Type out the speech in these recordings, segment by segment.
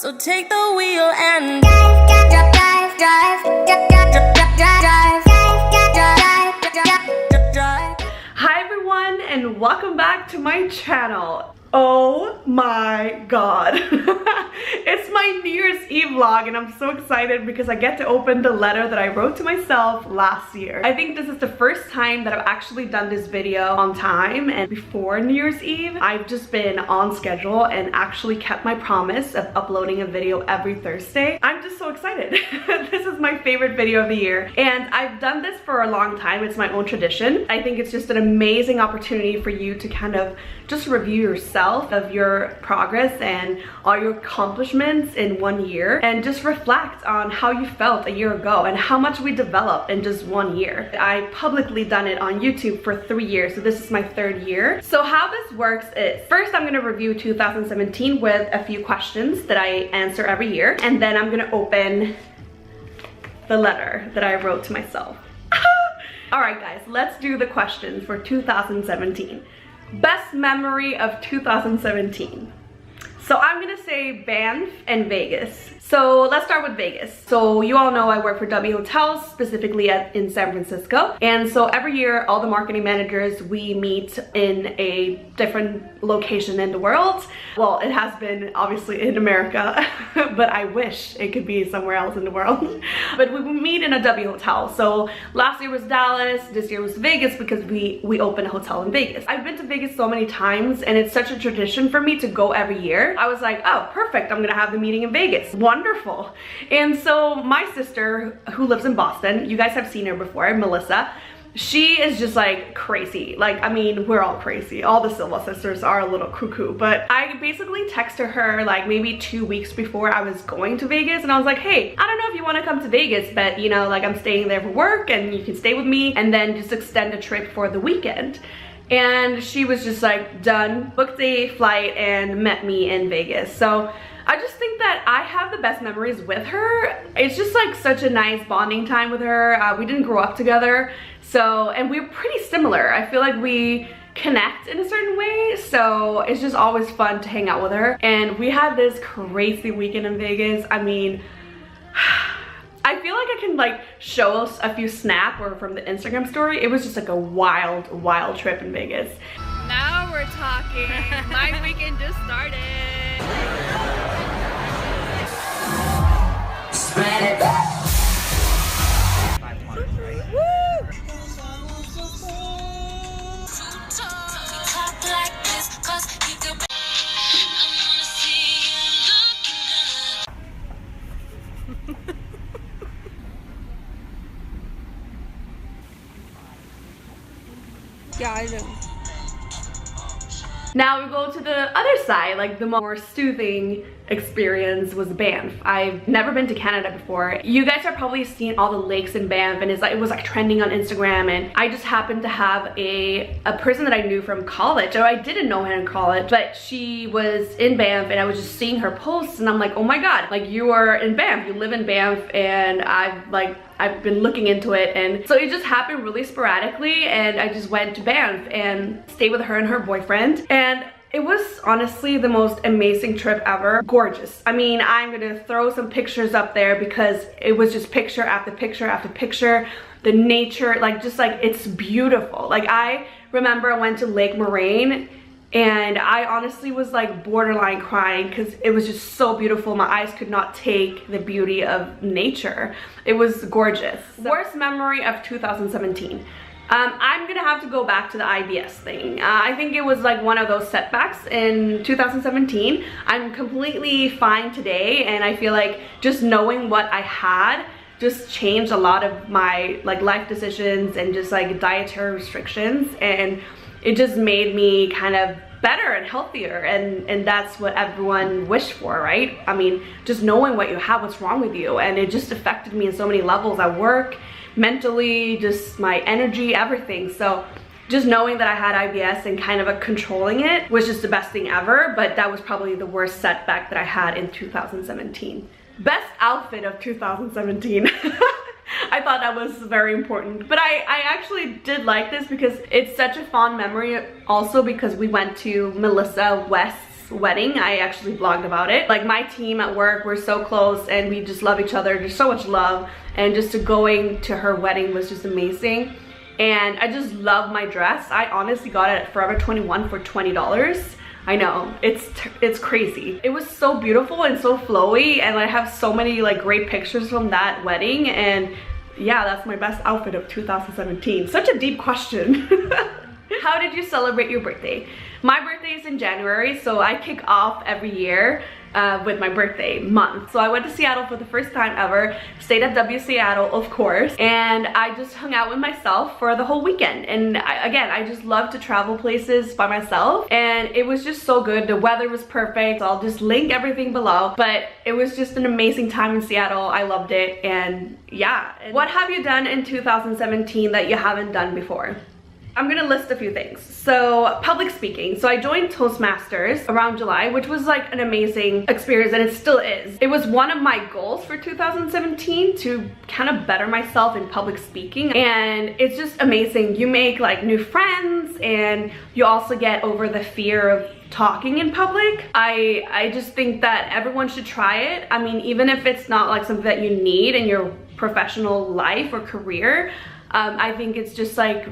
So take the wheel and drive, drive, drive, drive, drive, drive, drive, drive. Hi everyone, and welcome back to my channel. Oh my god. It's my New Year's Eve vlog and I'm so excited because I get to open the letter that I wrote to myself last year. I think this is the first time that I've actually done this video on time, and before New Year's Eve I've just been on schedule and actually kept my promise of uploading a video every Thursday. I'm just so excited. This is my favorite video of the year and I've done this for a long time. It's my own tradition. I think it's just an amazing opportunity for you to kind of just review yourself, of your progress and all your accomplishments in 1 year, and just reflect on how you felt a year ago and how much we developed in just 1 year. I publicly done it on YouTube for 3 years, so this is my 3rd year. So how this works is, first I'm gonna review 2017 with a few questions that I answer every year, and then I'm gonna open the letter that I wrote to myself. Alright guys, let's do the questions for 2017. Best memory of 2017. So I'm gonna say Banff and Vegas. So let's start with Vegas. So you all know I work for W Hotels, specifically in San Francisco. And so every year, all the marketing managers, we meet in a different location in the world. Well, it has been obviously in America, but I wish it could be somewhere else in the world. But we meet in a W Hotel. So last year was Dallas, this year was Vegas because we opened a hotel in Vegas. I've been to Vegas so many times and it's such a tradition for me to go every year. I was like, oh, perfect, I'm gonna have the meeting in Vegas. Wonderful. And so my sister, who lives in Boston, you guys have seen her before, Melissa, she is just like crazy. Like, I mean, we're all crazy. All the Silva sisters are a little cuckoo, but I basically texted her like maybe 2 weeks before I was going to Vegas, and I was like, hey, I don't know if you want to come to Vegas, but you know, like I'm staying there for work and you can stay with me and then just extend the trip for the weekend. And she was just like, done, booked a flight and met me in Vegas. So I just think that I have the best memories with her. It's just like such a nice bonding time with her. We didn't grow up together, so, and we're pretty similar. I feel like we connect in a certain way, so it's just always fun to hang out with her. And we had this crazy weekend in Vegas. I mean, I feel like I can like show us a few snap or from the Instagram story. It was just like a wild trip in Vegas. Now we're talking. My weekend just started. Spread it back. Yeah, I know. Now we go to the other side, like the more soothing experience was Banff. I've never been to Canada before. You guys have probably seen all the lakes in Banff, and it was like trending on Instagram, and I just happened to have a person that I knew from college, or I didn't know her in college, but she was in Banff and I was just seeing her posts and I'm like, oh my god, like you are in Banff, you live in Banff, and I've been looking into it, and so it just happened really sporadically, and I just went to Banff and stayed with her and her boyfriend, and it was honestly the most amazing trip ever. Gorgeous. I mean, I'm gonna throw some pictures up there because it was just picture after picture after picture. The nature, like just like it's beautiful. Like I remember I went to Lake Moraine and I honestly was like borderline crying because it was just so beautiful. My eyes could not take the beauty of nature. It was gorgeous. Worst memory of 2017. I'm gonna have to go back to the IBS thing. I think it was like one of those setbacks in 2017. I'm completely fine today, and I feel like just knowing what I had just changed a lot of my like life decisions and just like dietary restrictions, and it just made me kind of better and healthier, and that's what everyone wished for, right? I mean, just knowing what you have, what's wrong with you, and it just affected me in so many levels at work, mentally, just my energy, everything. So just knowing that I had IBS and kind of controlling it was just the best thing ever, but that was probably the worst setback that I had in 2017. Best outfit of 2017. I thought that was very important. But I actually did like this because it's such a fond memory, also because we went to Melissa West's wedding. I actually vlogged about it. Like my team at work, we're so close and we just love each other. There's so much love, and just going to her wedding was just amazing. And I just love my dress. I honestly got it at Forever 21 for $20. I know, it's crazy. It was so beautiful and so flowy, and I have so many like great pictures from that wedding, and yeah, that's my best outfit of 2017. Such a deep question. How did you celebrate your birthday? My birthday is in January, so I kick off every year with my birthday month. So I went to Seattle for the first time ever, stayed at W Seattle, of course, and I just hung out with myself for the whole weekend. And I just love to travel places by myself, and it was just so good. The weather was perfect. So I'll just link everything below, but it was just an amazing time in Seattle. I loved it. And yeah, what have you done in 2017 that you haven't done before? I'm gonna list a few things. So public speaking. So I joined Toastmasters around July, which was like an amazing experience, and it still is. It was one of my goals for 2017 to kind of better myself in public speaking, and it's just amazing. You make like new friends, and you also get over the fear of talking in public. I just think that everyone should try it. I mean, even if it's not like something that you need in your professional life or career, I think it's just like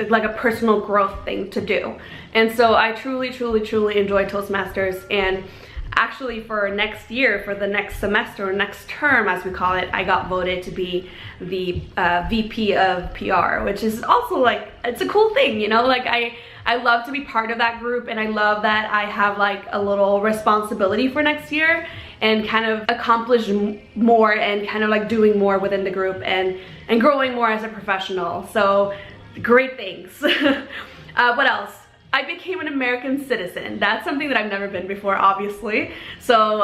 a personal growth thing to do. And so I truly enjoy Toastmasters. And actually for next year, for the next semester or next term as we call it, I got voted to be the VP of PR, which is also like, it's a cool thing, you know. Like I love to be part of that group, and I love that I have like a little responsibility for next year and kind of accomplish more and kind of like doing more within the group and growing more as a professional. So great things. What else? I became an American citizen. That's something that I've never been before, obviously. So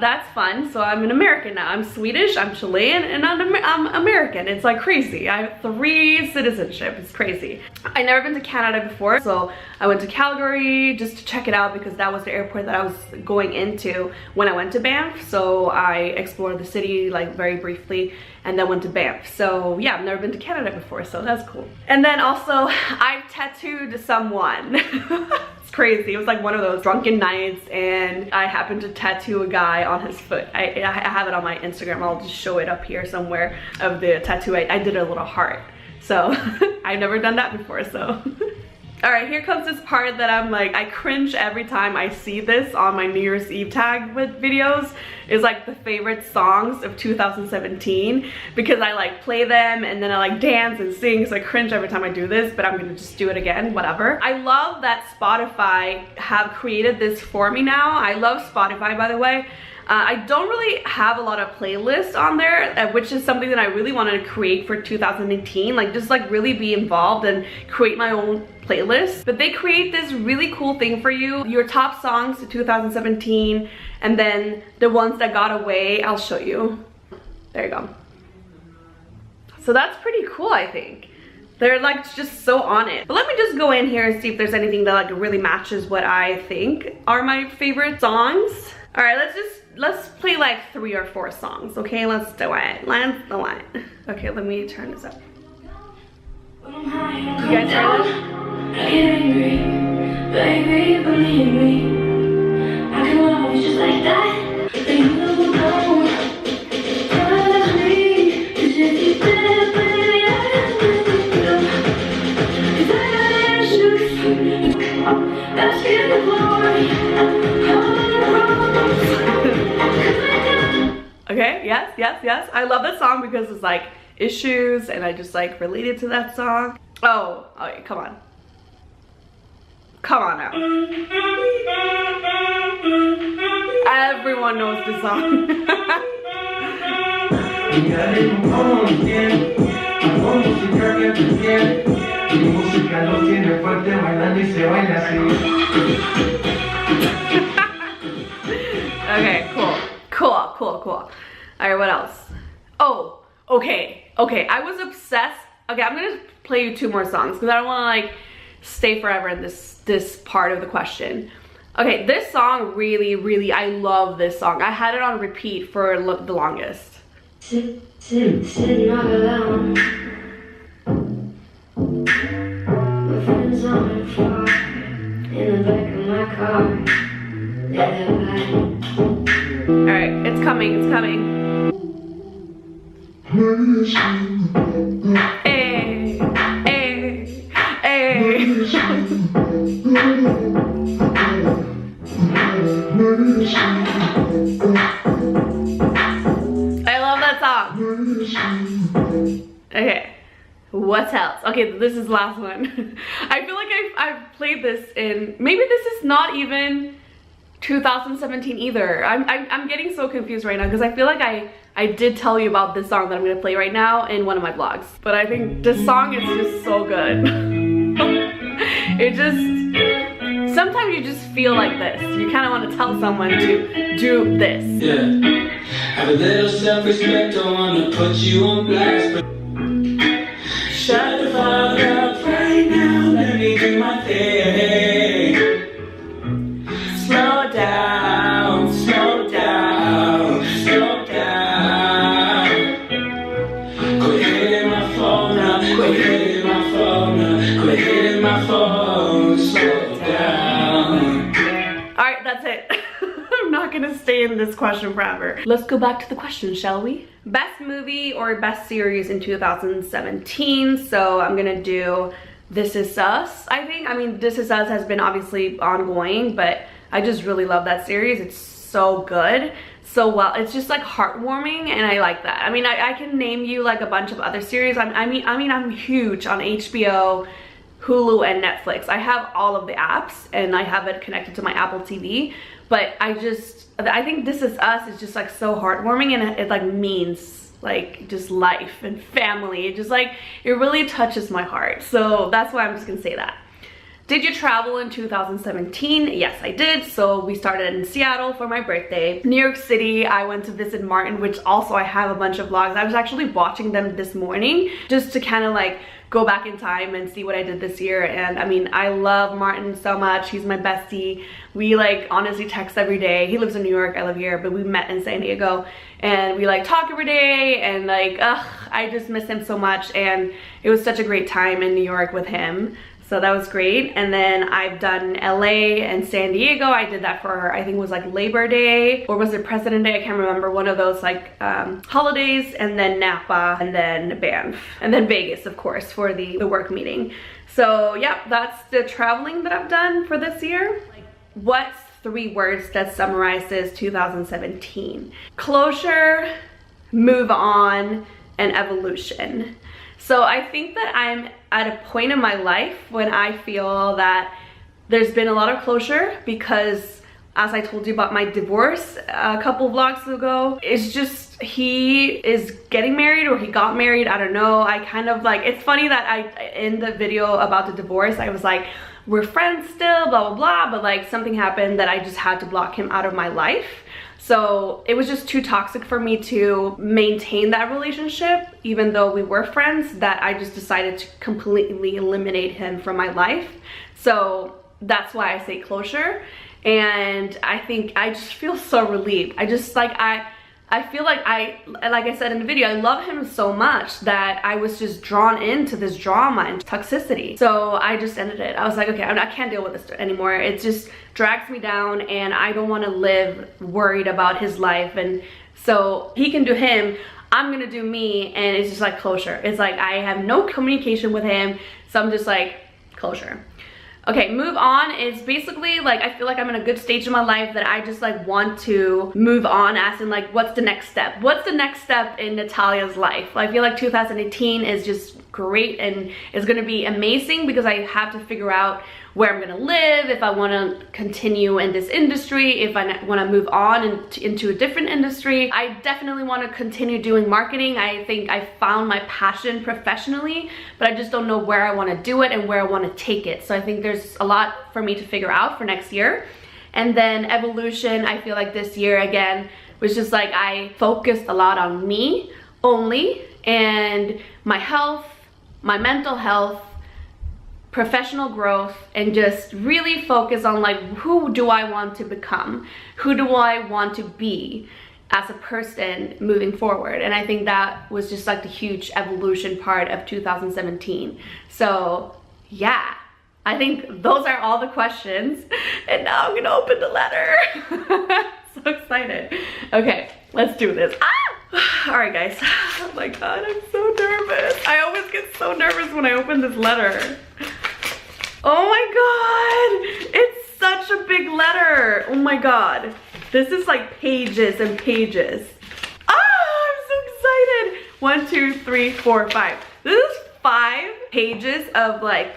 that's fun. So I'm an American now. I'm Swedish, I'm Chilean, and I'm American. It's like crazy. I have 3 citizenship. It's crazy. I've never been to Canada before, so I went to Calgary just to check it out because that was the airport that I was going into when I went to Banff. So I explored the city like very briefly and then went to Banff. So yeah, I've never been to Canada before, so that's cool. And then also, I've tattooed someone. It's crazy. It was like one of those drunken nights, and I happened to tattoo a guy on his foot. I have it on my Instagram. I'll just show it up here somewhere of the tattoo. I did a little heart. So I've never done that before, so. All right, here comes this part that I'm like, I cringe every time I see this on my New Year's Eve tag with videos. Is like the favorite songs of 2017, because I like play them and then I like dance and sing, so I cringe every time I do this, but I'm gonna just do it again, whatever. I love that Spotify have created this for me now. I love Spotify, by the way. I don't really have a lot of playlists on there, which is something that I really wanted to create for 2018, like just like really be involved and create my own playlist. But they create this really cool thing for you, your top songs of 2017, and then the ones that got away. I'll show you. There you go. So that's pretty cool, I think. They're like just so on it. But let me just go in here and see if there's anything that like really matches what I think are my favorite songs. All right, let's play like 3 or 4 songs, okay? Let's do it. Let's do it. Okay, let me turn this up. You guys heard this? I get angry, baby, believe me. I can love you just like that. If you don't know, trust me. 'Cause if you did, baby, I know. 'Cause I got issues. That's in the glory. Okay, yes. I love that song because it's like issues, and I just like related to that song. Oh, okay, come on. Come on now. Everyone knows the song. Okay, cool. All right, what else? Oh, okay, I was obsessed. Okay, I'm gonna play you 2 more songs because I don't want to like stay forever in this part of the question. Okay, this song really, I love this song. I had it on repeat for the longest. Sitting all alone. My friends on the floor in the back of my car. Alright, it's coming, it's coming. Hey, hey, hey. I love that song. Okay, what else? Okay, this is the last one. I feel like I've played this in, maybe this is not even 2017 either. I'm getting so confused right now because I feel like I did tell you about this song that I'm gonna play right now in one of my vlogs. But I think this song is just so good. It just, sometimes you just feel like this. You kind of want to tell someone to do this. Yeah. Have a little self-respect, don't want to put you on blast, but shut the fuck up right now, let me do my thing. Slow down, slow down, slow down. Quit hitting my phone now, quit hitting my phone now, quit hitting my phone, slow down. Alright, that's it. I'm not gonna stay in this question forever. Let's go back to the question, shall we? Best movie or best series in 2017. So I'm gonna do This Is Us, I think. I mean, This Is Us has been obviously ongoing, but I just really love that series. It's so good. So well, it's just like heartwarming, and I like that. I mean, I can name you like a bunch of other series. I mean, I'm huge on HBO, Hulu, and Netflix. I have all of the apps, and I have it connected to my Apple TV. But I think This Is Us is just like so heartwarming, and it like means like just life and family. It just like, it really touches my heart. So that's why I'm just gonna say that. Did you travel in 2017? Yes, I did. So we started in Seattle for my birthday. New York City, I went to visit Martin, which also I have a bunch of vlogs. I was actually watching them this morning just to kind of like go back in time and see what I did this year. And I mean, I love Martin so much. He's my bestie. We like honestly text every day. He lives in New York, I live here, but we met in San Diego, and we like talk every day, and like, I just miss him so much. And it was such a great time in New York with him. So that was great. And then I've done LA and San Diego. I did that for, I think it was like Labor Day, or was it President Day? I can't remember. One of those like holidays. And then Napa, and then Banff, and then Vegas, of course, for the work meeting. So yeah, that's the traveling that I've done for this year. What's 3 words that summarizes 2017? Closure, move on, and evolution. So I think that I'm at a point in my life when I feel that there's been a lot of closure, because as I told you about my divorce a couple vlogs ago, it's just, he is getting married, or he got married, I don't know. I kind of like, it's funny that in the video about the divorce, I was like, we're friends still, blah, blah, blah, but like something happened that I just had to block him out of my life. So it was just too toxic for me to maintain that relationship, even though we were friends, that I just decided to completely eliminate him from my life. So that's why I say closure. And I think I just feel so relieved. I just like, I feel like like I said in the video, I love him so much that I was just drawn into this drama and toxicity. So I just ended it. I was like, okay, I can't deal with this anymore. It just drags me down, and I don't want to live worried about his life. And so he can do him, I'm gonna do me, and it's just like closure. It's like I have no communication with him, so I'm just like, closure. Okay, move on is basically like, I feel like I'm in a good stage in my life that I just like want to move on, as in like, what's the next step? What's the next step in Natalia's life? I feel like 2018 is just great, and it's gonna be amazing, because I have to figure out where I'm gonna live, if I wanna continue in this industry, if I wanna move on into a different industry. I definitely wanna continue doing marketing. I think I found my passion professionally, but I just don't know where I wanna do it and where I wanna take it. So I think there's a lot for me to figure out for next year. And then evolution, I feel like this year again was just like, I focused a lot on me only, and my health, my mental health, professional growth, and just really focus on like, who do I want to become? Who do I want to be as a person moving forward? And I think that was just like the huge evolution part of 2017. So yeah, I think those are all the questions. And now I'm gonna open the letter. So excited. Okay, let's do this. Ah! All right, guys. Oh my God, I'm so nervous. I always get so nervous when I open this letter. Oh my God, it's such a big letter. Oh my God. This is like pages and pages. Ah, I'm so excited. 1, 2, 3, 4, 5. This is 5 pages of like,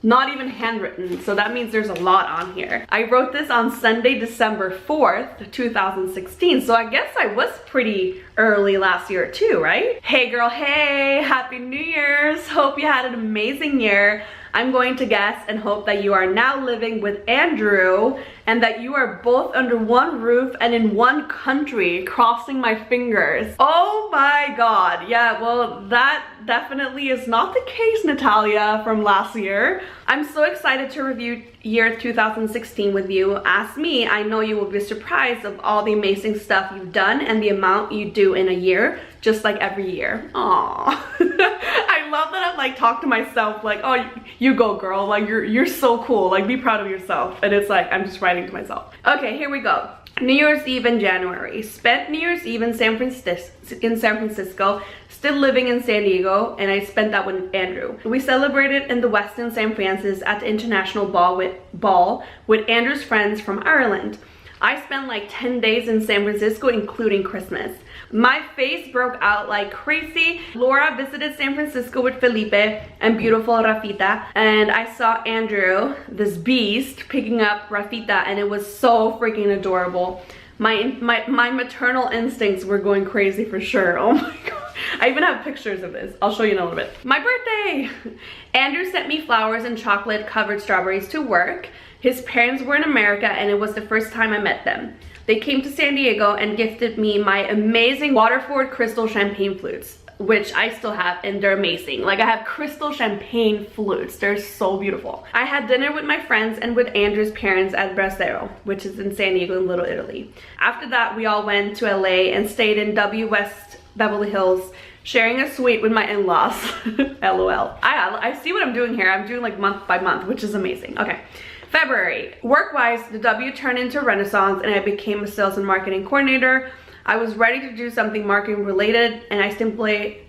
not even handwritten, so that means there's a lot on here. I wrote this on Sunday, December 4th, 2016, so I guess I was pretty early last year too, right? Hey girl, hey, Happy New Year's. Hope you had an amazing year. I'm going to guess and hope that you are now living with Andrew and that you are both under one roof and in one country, crossing my fingers. Oh my God. Yeah, well, that definitely is not the case, Natalia, from last year. I'm so excited to review year 2016 with you. Ask me, I know you will be surprised of all the amazing stuff you've done and the amount you do in a year, just like every year. Aww. I love that I'm like talk to myself like, oh, you go girl, like you're so cool, like be proud of yourself. And it's like I'm just writing to myself. Okay, here we go. New Year's Eve in January. Spent New Year's Eve in San Francisco, still living in San Diego, and I spent that with Andrew. We celebrated in the Westin St. Francis at the International Ball with Andrew's friends from Ireland. I spent like 10 days in San Francisco, including Christmas. My face broke out like crazy. Laura visited San Francisco with Felipe and beautiful Rafita, and I saw Andrew, this beast, picking up Rafita, and it was so freaking adorable. My maternal instincts were going crazy for sure. Oh my God. I even have pictures of this. I'll show you in a little bit. My birthday! Andrew sent me flowers and chocolate covered strawberries to work. His parents were in America and it was the first time I met them. They came to San Diego and gifted me my amazing Waterford crystal champagne flutes, which I still have, and they're amazing. Like I have crystal champagne flutes. They're so beautiful. I had dinner with my friends and with Andrew's parents at Brasero, which is in San Diego in Little Italy. After that, we all went to LA and stayed in W West Beverly Hills, sharing a suite with my in-laws. LOL. I see what I'm doing here. I'm doing like month by month, which is amazing. Okay. February. Work-wise, the W turned into Renaissance and I became a sales and marketing coordinator. I was ready to do something marketing related and I simply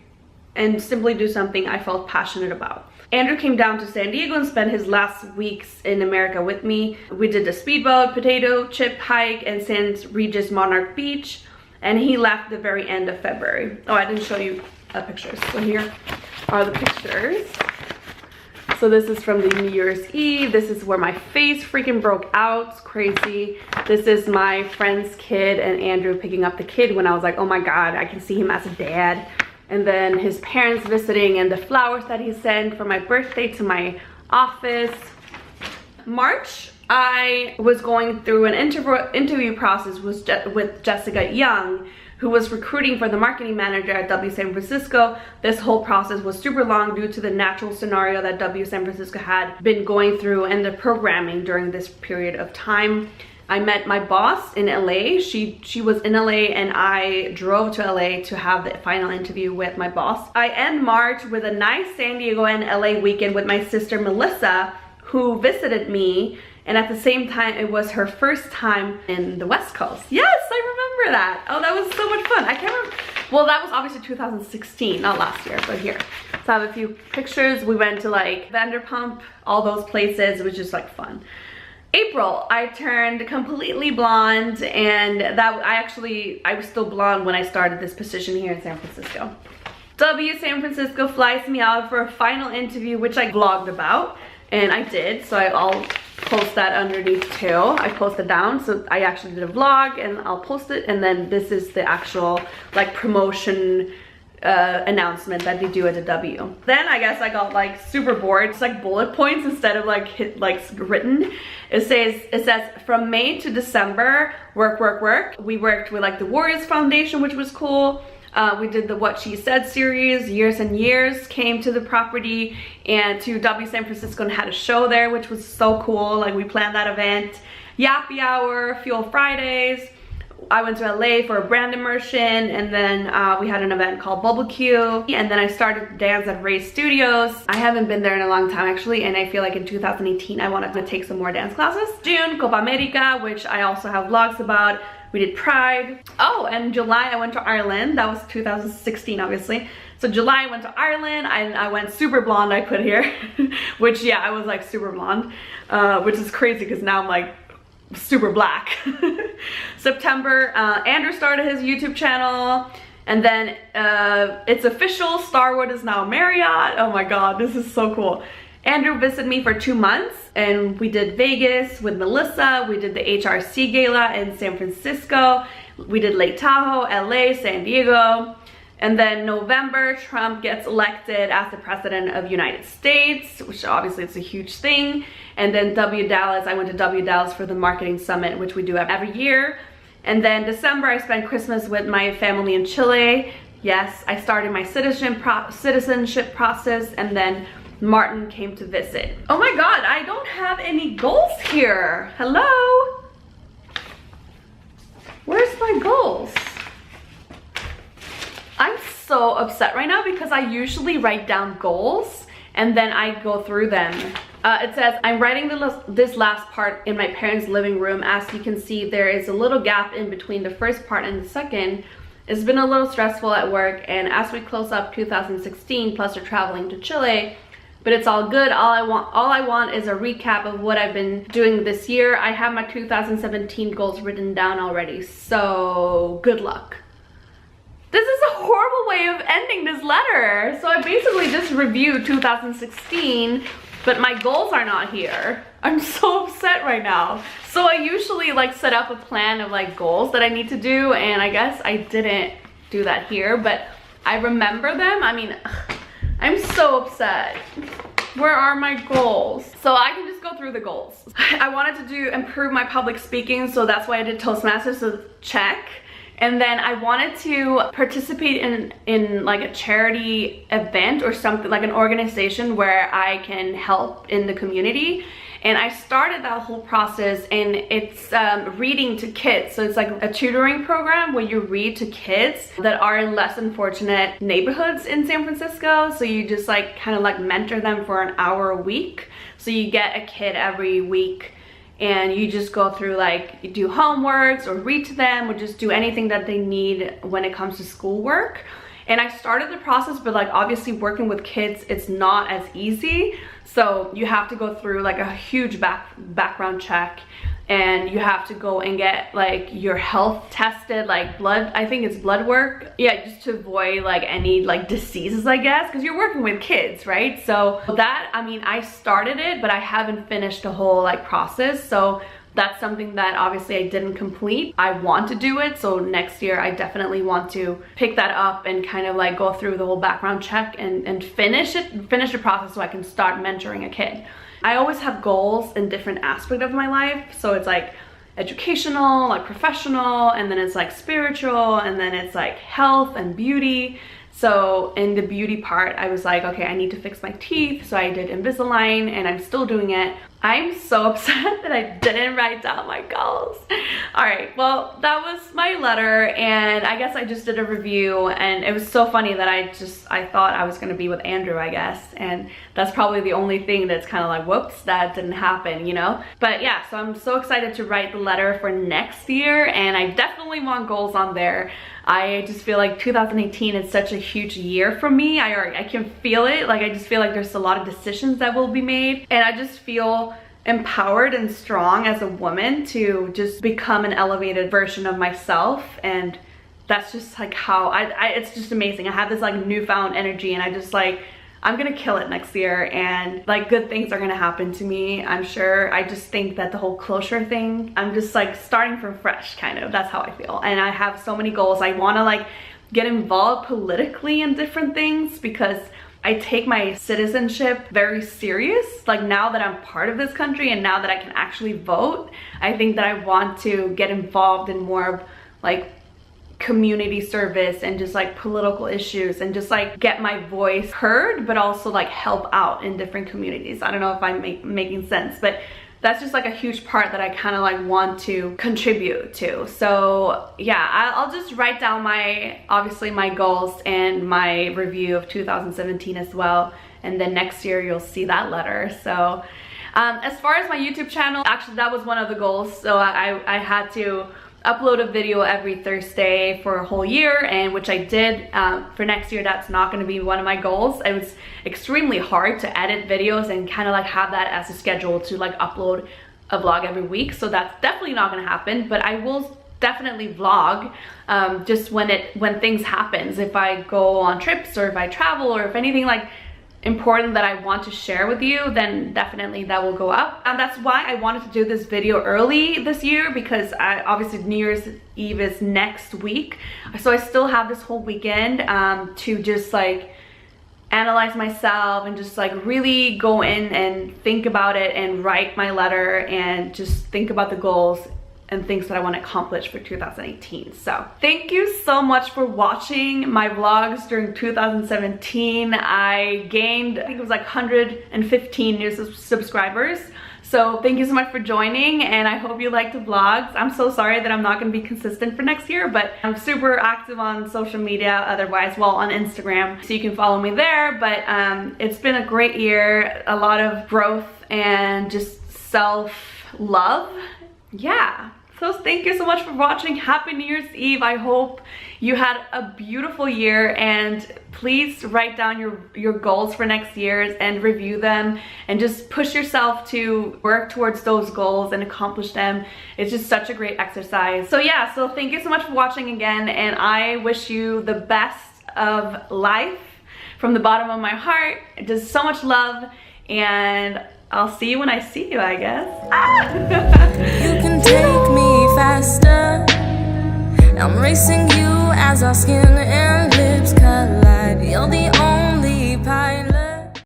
do something I felt passionate about. Andrew came down to San Diego and spent his last weeks in America with me. We did the speedboat, potato chip hike, and St. Regis Monarch Beach, and he left the very end of February. Oh, I didn't show you pictures. So here are the pictures. So this is from the New Year's Eve. This is where my face freaking broke out. It's crazy. This is my friend's kid and Andrew picking up the kid when I was like, oh my God, I can see him as a dad. And then his parents visiting and the flowers that he sent for my birthday to my office. March, I was going through an interview process with Jessica Young, who was recruiting for the marketing manager at W San Francisco. This whole process was super long due to the natural scenario that W San Francisco had been going through and the programming during this period of time. I met my boss in LA. She was in LA and I drove to LA to have the final interview with my boss. I end March with a nice San Diego and LA weekend with my sister Melissa, who visited me. And at the same time, it was her first time in the West Coast. Yes, I remember that. Oh, that was so much fun. I can't remember. Well, that was obviously 2016, not last year, but here. So I have a few pictures. We went to like Vanderpump, all those places. It was just like fun. April, I turned completely blonde, and I was still blonde when I started this position here in San Francisco. W San Francisco flies me out for a final interview, which I vlogged about, and I did, so I'll post that underneath too. I posted down, so I actually did a vlog and I'll post it, and then this is the actual like promotion announcement that they do at the W. Then I guess I got like super bored. It's like bullet points instead of like written. It says from May to December, work. We worked with like the Warriors Foundation, which was cool. We did the What She Said series. Years and Years came to the property and to W San Francisco and had a show there, which was so cool. Like we planned that event. Yappy Hour, Fuel Fridays. I went to LA for a brand immersion, and then we had an event called Bubble Q, and then I started to dance at Ray's Studios. I haven't been there in a long time actually, and I feel like in 2018 I wanted to take some more dance classes. June, Copa America, which I also have vlogs about. We did Pride. Oh, and July I went to Ireland. That was 2016 obviously. So July I went to Ireland. I went super blonde, I put here. Which, yeah, I was like super blonde, which is crazy because now I'm like super black. September, Andrew started his YouTube channel, and then it's official, Starwood is now Marriott. Oh my god, this is so cool. Andrew visited me for 2 months, and we did Vegas with Melissa. We did the HRC Gala in San Francisco. We did Lake Tahoe, LA, San Diego. And then November, Trump gets elected as the president of the United States, which obviously it's a huge thing. And then W Dallas, I went to W Dallas for the marketing summit, which we do every year. And then December, I spent Christmas with my family in Chile. Yes, I started my citizenship process, and then Martin came to visit. Oh my god, I don't have any goals here. Hello? Where's my goals? I'm so upset right now because I usually write down goals and then I go through them. It says, I'm writing this last part in my parents' living room. As you can see, there is a little gap in between the first part and the second. It's been a little stressful at work, and as we close up 2016, plus we're traveling to Chile, but it's all good. All I want is a recap of what I've been doing this year. I have my 2017 goals written down already, so good luck. This is a horrible way of ending this letter. So I basically just reviewed 2016, but my goals are not here. I'm so upset right now. So I usually like set up a plan of like goals that I need to do, and I guess I didn't do that here, but I remember them. I mean, I'm so upset. Where are my goals? So I can just go through the goals. I wanted to improve my public speaking, so that's why I did Toastmasters, so check. And then I wanted to participate in like a charity event or something, like an organization where I can help in the community. And I started that whole process, and it's reading to kids. So it's like a tutoring program where you read to kids that are in less than fortunate neighborhoods in San Francisco. So you just like kind of like mentor them for an hour a week. So you get a kid every week, and you just go through, like, you do homeworks or read to them or just do anything that they need when it comes to schoolwork. And I started the process, but like obviously working with kids, it's not as easy. So you have to go through like a huge background check, and you have to go and get like your health tested, like blood, I think it's blood work. Yeah, just to avoid like any like diseases, I guess, because you're working with kids, right? So that, I mean, I started it, but I haven't finished the whole like process. So that's something that obviously I didn't complete. I want to do it, so next year I definitely want to pick that up and kind of like go through the whole background check and finish the process so I can start mentoring a kid. I always have goals in different aspects of my life, so it's like educational, like professional, and then it's like spiritual, and then it's like health and beauty. So in the beauty part, I was like, okay, I need to fix my teeth. So I did Invisalign, and I'm still doing it. I'm so upset that I didn't write down my goals. All right, well, that was my letter, and I guess I just did a review, and it was so funny that I thought I was gonna be with Andrew, I guess, and that's probably the only thing that's kind of like, whoops, that didn't happen, you know? But yeah, so I'm so excited to write the letter for next year, and I definitely want goals on there. I just feel like 2018 is such a huge year for me. I can feel it. Like, I just feel like there's a lot of decisions that will be made, and I just feel empowered and strong as a woman to just become an elevated version of myself. And that's just like how it's just amazing. I have this like newfound energy, and I just like, I'm gonna kill it next year, and like good things are gonna happen to me, I'm sure. I just think that the whole closure thing, I'm just like starting from fresh, kind of. That's how I feel. And I have so many goals. I want to like get involved politically in different things, because I take my citizenship very serious. Like, now that I'm part of this country and now that I can actually vote, I think that I want to get involved in more of like community service and just like political issues, and just like get my voice heard, but also like help out in different communities. I don't know if I'm making sense, but that's just like a huge part that I kind of like want to contribute to. So yeah, I'll just write down obviously my goals and my review of 2017 as well, and then next year you'll see that letter. So as far as my YouTube channel, actually that was one of the goals. So I had to upload a video every Thursday for a whole year, and which I did. For next year, that's not going to be one of my goals. It was extremely hard to edit videos and kind of like have that as a schedule to like upload a vlog every week. So that's definitely not going to happen, but I will definitely vlog just when things happens. If I go on trips or if I travel or if anything like important that I want to share with you, then definitely that will go up. And that's why I wanted to do this video early this year, because obviously New Year's Eve is next week, so I still have this whole weekend to just like analyze myself and just like really go in and think about it and write my letter and just think about the goals and things that I want to accomplish for 2018. So thank you so much for watching my vlogs during 2017. I gained, I think it was like 115 new subscribers. So thank you so much for joining, and I hope you liked the vlogs. I'm so sorry that I'm not going to be consistent for next year, but I'm super active on social media otherwise, well, on Instagram, so you can follow me there. But it's been a great year, a lot of growth and just self-love. Yeah. So thank you so much for watching. Happy New Year's Eve. I hope you had a beautiful year, and please write down your goals for next year and review them and just push yourself to work towards those goals and accomplish them. It's just such a great exercise. So yeah, so thank you so much for watching again, and I wish you the best of life from the bottom of my heart. Just so much love, and I'll see you when I see you, I guess. You can take me faster. I'm racing you as our skin and lips collide. You're the